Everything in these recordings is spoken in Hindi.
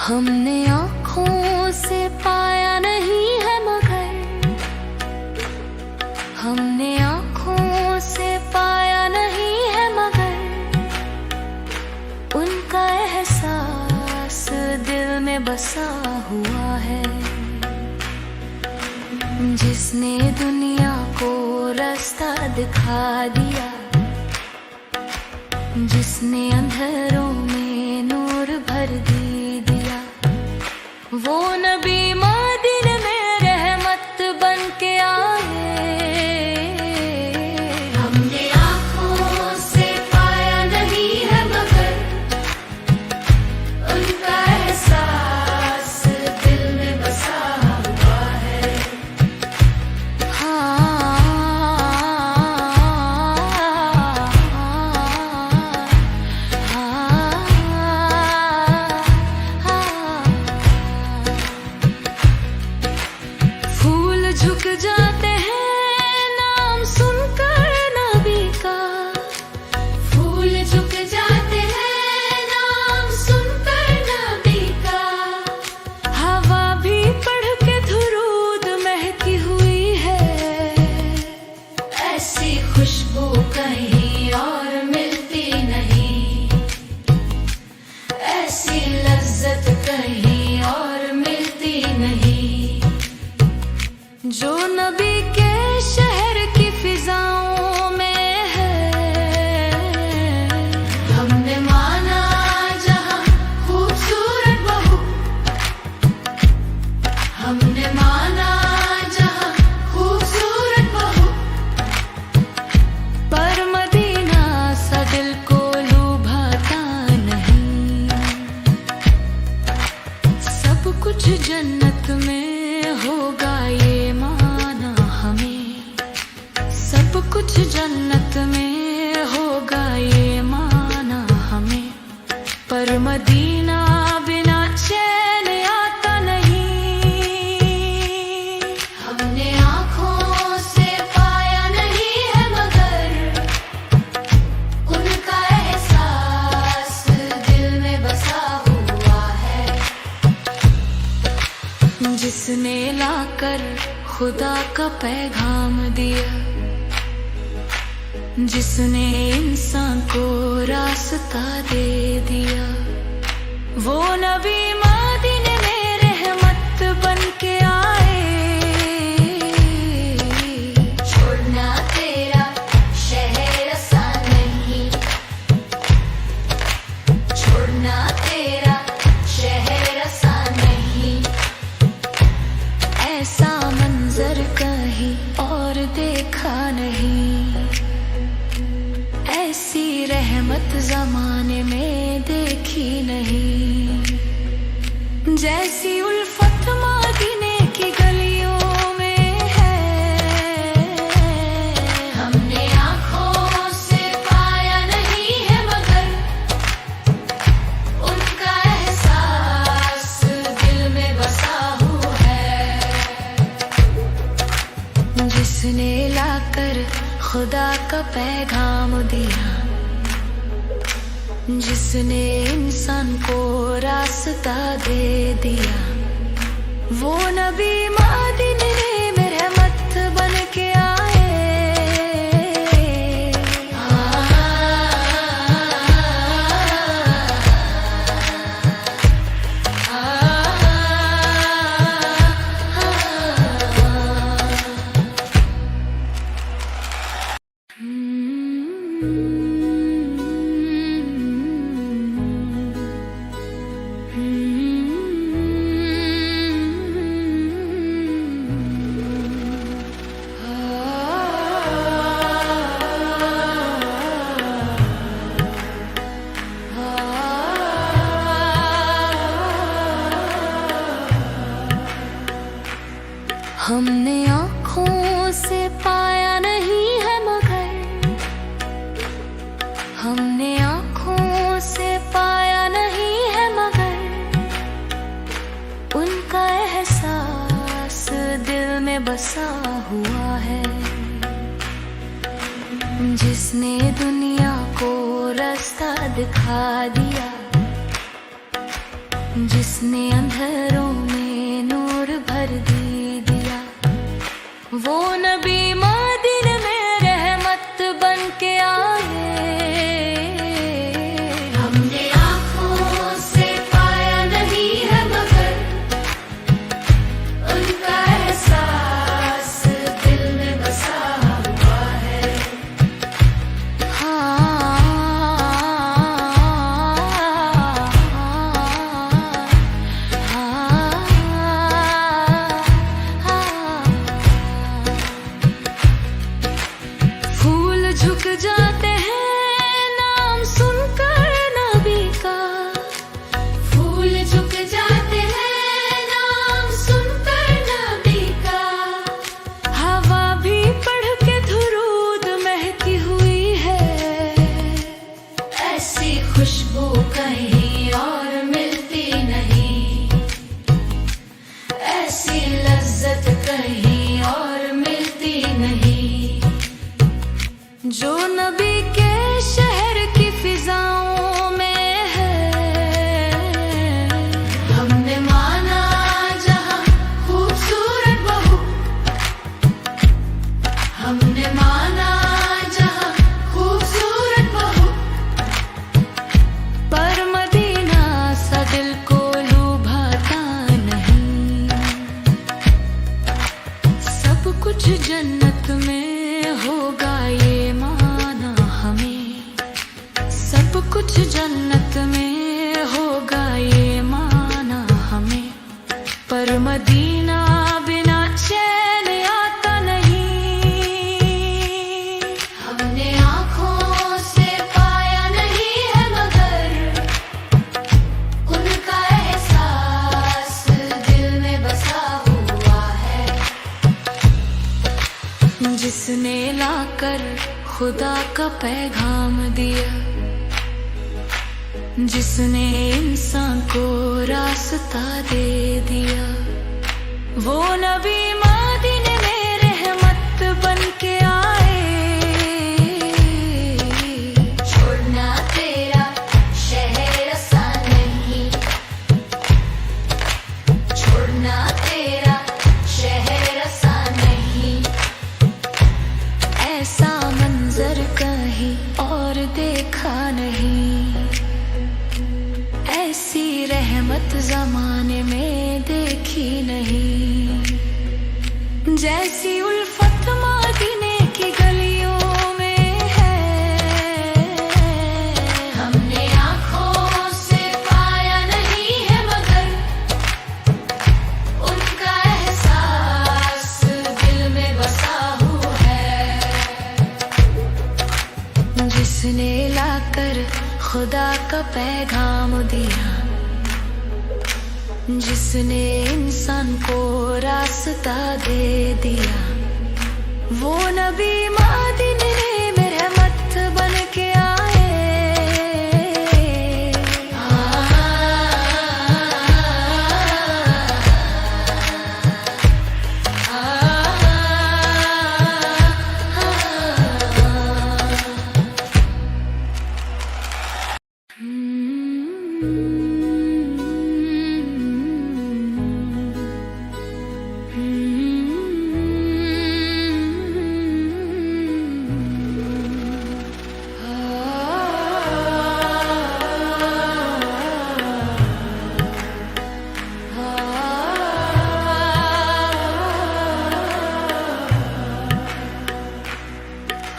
हमने आँखों से पाया नहीं है मगर, हमने आँखों से पाया नहीं है मगर, उनका एहसास दिल में बसा हुआ है। जिसने दुनिया को रास्ता दिखा दिया, जिसने अंधेरों में नूर भर दिया, वो नबी मदीन में रहमत बन के आए। हमने आँखों से पाया नहीं है मगर, उनका एहसास दिल में बसा हुआ है। झुक जाते हैं नाम सुनकर नबी का, फूल झुक जाते हैं नाम सुनकर नबी का। हवा भी पढ़ के दुरूद महकी हुई है, ऐसी खुशबू कहीं और मिलती नहीं, ऐसी लज्जत कहीं और मिलती नहीं। जो नबी के शहर की फिजाओं में है, हमने माना जहां खूबसूरत बहू, हमने माना जहां खूबसूरत बहू, पर मदीना सा दिल को लुभाता नहीं। सब कुछ जन्नत में होगा ये माना हमें, सब कुछ जन्नत में होगा ये माना हमें, पर मदीना बिना चैन आता नहीं। हमने आँखों से पाया नहीं है मगर, उनका एहसास दिल में बसा हुआ है। जिसने लाकर खुदा का पैगाम दिया, जिसने इंसान को रास्ता दे दिया, वो नबी मदीने में रहमत बन के आए। छोड़ना तेरा शहर आसान नहीं, छोड़ना तेरा शहर आसान नहीं, ऐसा मंजर कहीं और देखा नहीं, ऐसी रहमत ज़माने में देखी नहीं। जैसी उल्फत मदीने की गलियों में है, हमने आँखों से पाया नहीं है मगर, उनका एहसास दिल में बसा हुआ है। जिसने लाकर खुदा का पैगाम दिया, जिसने इंसान को रास्ता दे दिया, वो नबी मदीने में रहमत बन के आए। आँखों से पाया नहीं है मगर हमने आँखों से पाया नहीं है मगर उनका एहसास दिल में बसा हुआ है। जिसने दुनिया को रास्ता दिखा दिया, जिसने अंधेरों में नूर भर दिया, वो नबी मदीने में रहमत बन के आए। हमने आँखों से पाया नहीं है मगर उनका एहसास दिल में बसा हुआ है। झुक जाते हैं नाम सुनकर नबी का, फूल झुक जाते हैं नाम सुनकर नबी का। हवा भी पढ़ के दुरूद महकी हुई है, ऐसी खुशबू कहीं और मिलती नहीं, ऐसी लज्जत कहीं और मिलती नहीं। जो नबी के शहर की फिजाओं में है, हमने माना जहां खूबसूरत बहू, हमने माना जहां खूबसूरत बहू, पर मदीना सा दिल को लुभाता नहीं। सब कुछ जन्नत में होगा ये कुछ जन्नत में होगा ये माना हमें, पर मदीना बिना चैन आता नहीं। हमने आँखों से पाया नहीं है मगर उनका एहसास दिल में बसा हुआ है। जिसने लाकर खुदा का पैगाम दिया, जिसने इंसान को रास्ता दे दिया, वो नबी मदीने में रहमत बन के आए। छोड़ना तेरा शहर आसान नहीं, छोड़ना तेरा शहर आसान नहीं, ऐसा मंजर कहीं और देखा नहीं, ऐसी रहमत ज़माने में देखी नहीं। जैसी उल्फत मदीने की गलियों में है, हमने आँखों से पाया नहीं है मगर उनका एहसास दिल में बसा हुआ है। जिसने लाकर खुदा का पैगाम दिया, जिसने इंसान को रास्ता दे दिया, वो नबी मदीने में रहमत बन के आए।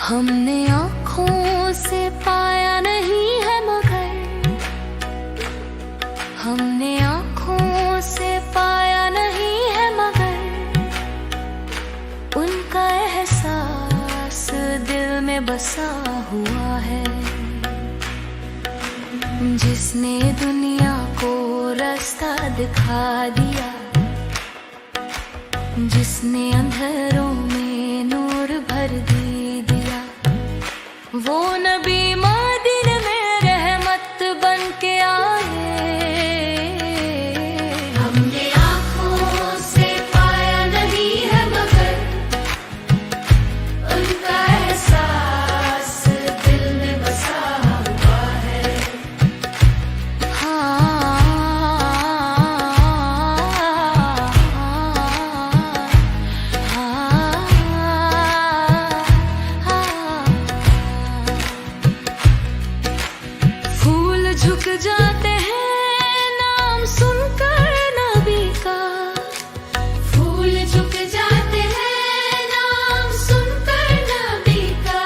हमने आँखों से पाया नहीं है मगर हमने आँखों से पाया नहीं है मगर उनका एहसास दिल में बसा हुआ है। जिसने दुनिया को रास्ता दिखा दिया, जिसने अंधेरों में नूर भर दिया, वो नबी मदीने में रहमत बन के आए। हमने आँखों से पाया नहीं है मगर उनका एहसास दिल में बसा हुआ है। फूल झुक जाते हैं नाम सुनकर नबी का, फूल झुक जाते हैं नाम सुनकर नबी का।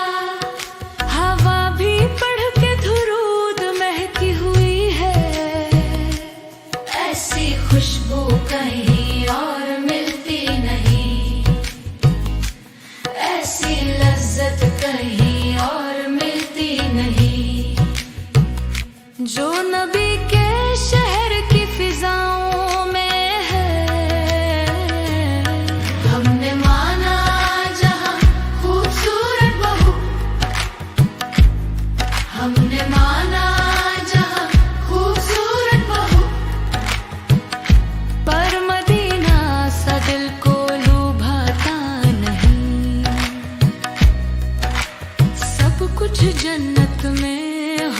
हवा भी पढ़ के दुरूद महकी हुई है, ऐसी खुशबू कहीं और मिलती नहीं, ऐसी लज्जत कहीं और मिलती नहीं। जो नबी के शहर की फिजाओं में है, हमने माना जहां खूबसूरत बहू, हमने माना जहां खूबसूरत बहू। पर मदीना सा दिल को लुभाता नहीं, सब कुछ जन्नत में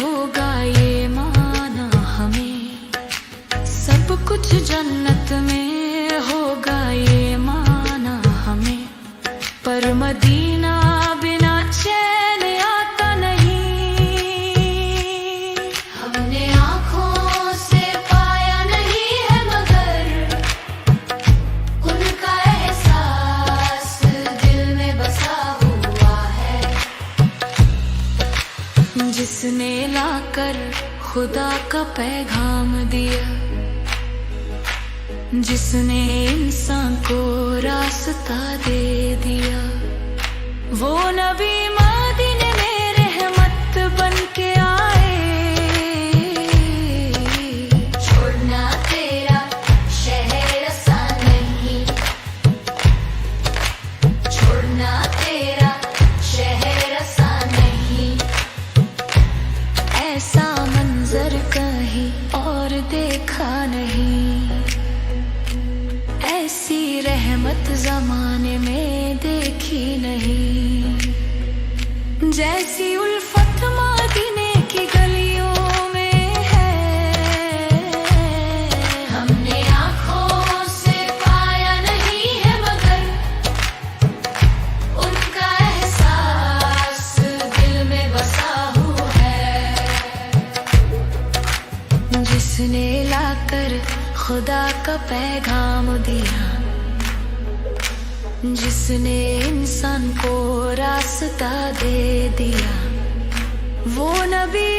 होगा ये माना हमें, सब कुछ जन्नत में होगा ये माना हमें। पर मदीना बिना चैन आता नहीं, हमने आँखों से पाया नहीं है मगर उनका एहसास दिल में बसा हुआ है। जिसने लाकर खुदा का पैगाम दिया, जिसने इंसान को रास्ता दे दिया, वो नबी मदीने में रहमत बन के आए। छोड़ना तेरा शहर आसान नहीं, छोड़ना तेरा शहर आसान नहीं, ऐसा मंजर कहीं और देखा नहीं, ऐसी रहमत जमाने में देखी नहीं। जैसी उल्फत मदीने की गलियों में है, हमने आँखों से पाया नहीं है मगर उनका एहसास दिल में बसा हुआ है। जिसने लाकर खुदा का पैगाम दिया, जिसने इंसान को रास्ता दे दिया, वो नबी